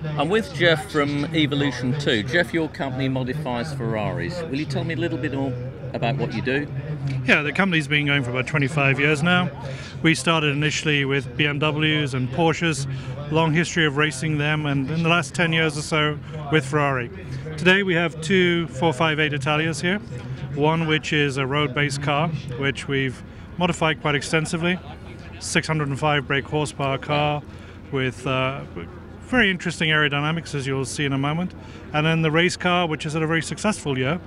I'm with Geoff from Evolution 2. Geoff, your company modifies Ferraris. Will you tell me a little bit more about what you do? Yeah, the company's been going for about 25 years now. We started initially with BMWs and Porsches, long history of racing them, and in the last 10 years or so with Ferrari. Today we have two 458 Italias here. One which is a road-based car, which we've modified quite extensively. 605 brake horsepower car with very interesting aerodynamics, as you'll see in a moment. And then the race car, which has had a very successful year.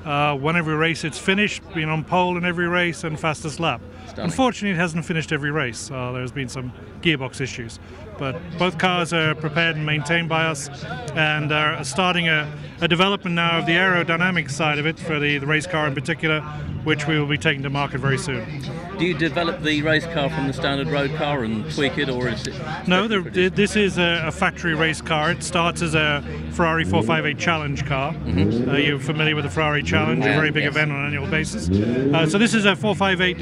Won every race it's finished, been on pole in every race and fastest lap. Stunning. Unfortunately, it hasn't finished every race. There's been some gearbox issues. But both cars are prepared and maintained by us, and are starting a development now of the aerodynamic side of it for the race car in particular, which we will be taking to market very soon. Do you develop the race car from the standard road car and tweak it, or is it... No, this is a factory race car. It starts as a Ferrari 458 Challenge car. Mm-hmm. You're familiar with the Ferrari Challenge, a very big event on an annual basis. So this is a 458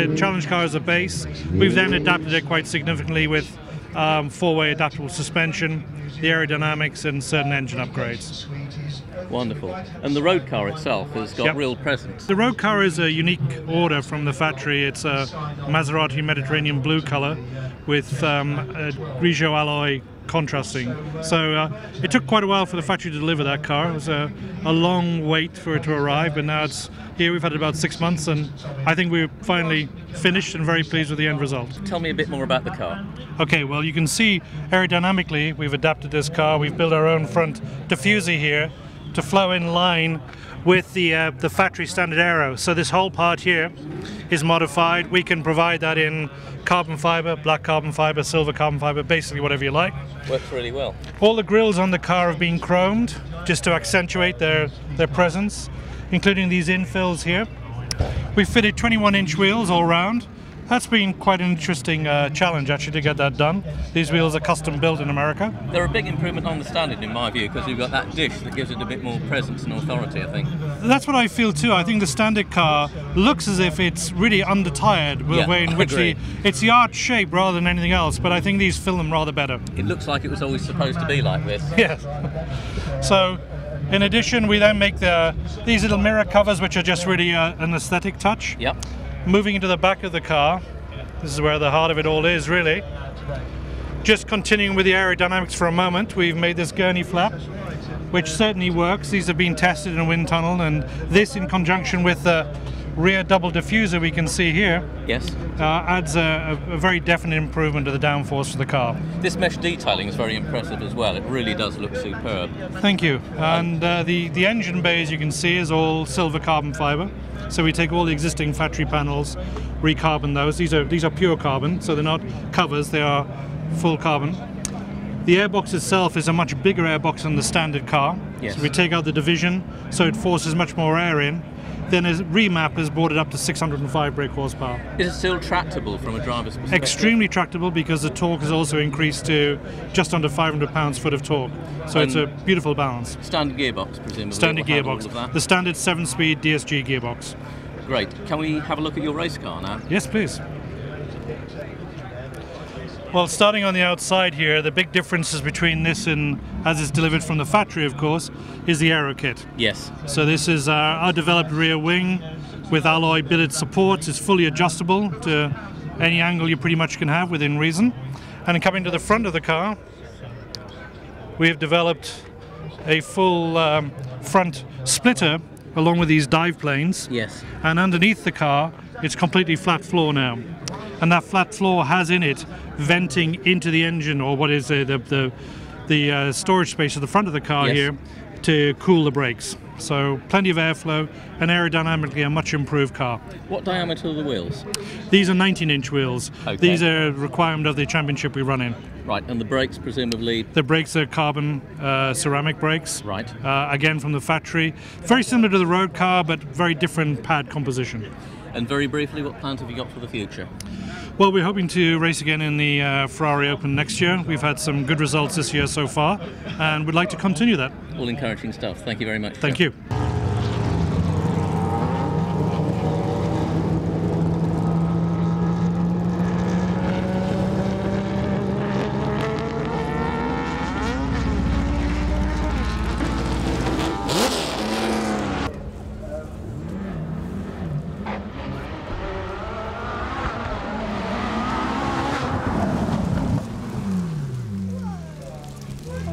the Challenge car as a base. We've then adapted it quite significantly with four-way adaptable suspension, the aerodynamics, and certain engine upgrades. Wonderful. And the road car itself has got real presence. The road car is a unique order from the factory. It's a Maserati Mediterranean blue color with a Grigio alloy contrasting. So it took quite a while for the factory to deliver that car. It was a long wait for it to arrive, but now it's here. We've had it about 6 months, and I think we're finally finished and very pleased with the end result. Tell me a bit more about the car. Okay, well, you can see aerodynamically we've adapted this car. We've built our own front diffuser here to flow in line with the factory standard aero. So this whole part here is modified. We can provide that in carbon fiber, black carbon fiber, silver carbon fiber, basically whatever you like. Works really well. All the grills on the car have been chromed just to accentuate their presence, including these infills here. We've fitted 21-inch wheels all round. That's been quite an interesting challenge, actually, to get that done. These wheels are custom built in America. They're a big improvement on the standard, in my view, because you've got that dish that gives it a bit more presence and authority, I think. That's what I feel too. I think the standard car looks as if it's really under-tired, the way in which it's the arch shape rather than anything else, but I think these fill them rather better. It looks like it was always supposed to be like this. Yes. So, in addition, we then make these little mirror covers, which are just really an aesthetic touch. Yep. Moving into the back of the car, this is where the heart of it all is, really. Just continuing with the aerodynamics for a moment, we've made this gurney flap, which certainly works. These have been tested in a wind tunnel, and this, in conjunction with the rear double diffuser we can see here, adds a very definite improvement to the downforce for the car. This mesh detailing is very impressive as well. It really does look superb. Thank you. And the engine bay, as you can see, is all silver carbon fiber. So we take all the existing factory panels, recarbon those. These are pure carbon, so they're not covers, they are full carbon. The airbox itself is a much bigger airbox than the standard car. Yes. So we take out the division, so it forces much more air in. Then a remap has brought it up to 605 brake horsepower. Is it still tractable from a driver's perspective? Extremely tractable, because the torque has also increased to just under 500 pounds-foot of torque. So it's a beautiful balance. Standard gearbox, presumably? Standard gearbox. The standard 7-speed DSG gearbox. Great. Can we have a look at your race car now? Yes, please. Well, starting on the outside here, the big differences between this and as it's delivered from the factory, of course, is the Aero Kit. Yes. So this is our developed rear wing with alloy billet supports. It's fully adjustable to any angle you pretty much can have within reason. And coming to the front of the car, we have developed a full front splitter along with these dive planes. Yes. And underneath the car, it's completely flat floor now. And that flat floor has in it venting into the engine, or what is the storage space at the front of the car here, to cool the brakes. So plenty of airflow, and aerodynamically a much improved car. What diameter are the wheels? These are 19-inch wheels. Okay. These are a requirement of the championship we run in. Right, and the brakes presumably? The brakes are carbon ceramic brakes. Right. Again from the factory. Very similar to the road car, but very different pad composition. And very briefly, what plans have you got for the future? Well, we're hoping to race again in the Ferrari Open next year. We've had some good results this year so far, and we'd like to continue that. All encouraging stuff. Thank you very much. Thank you.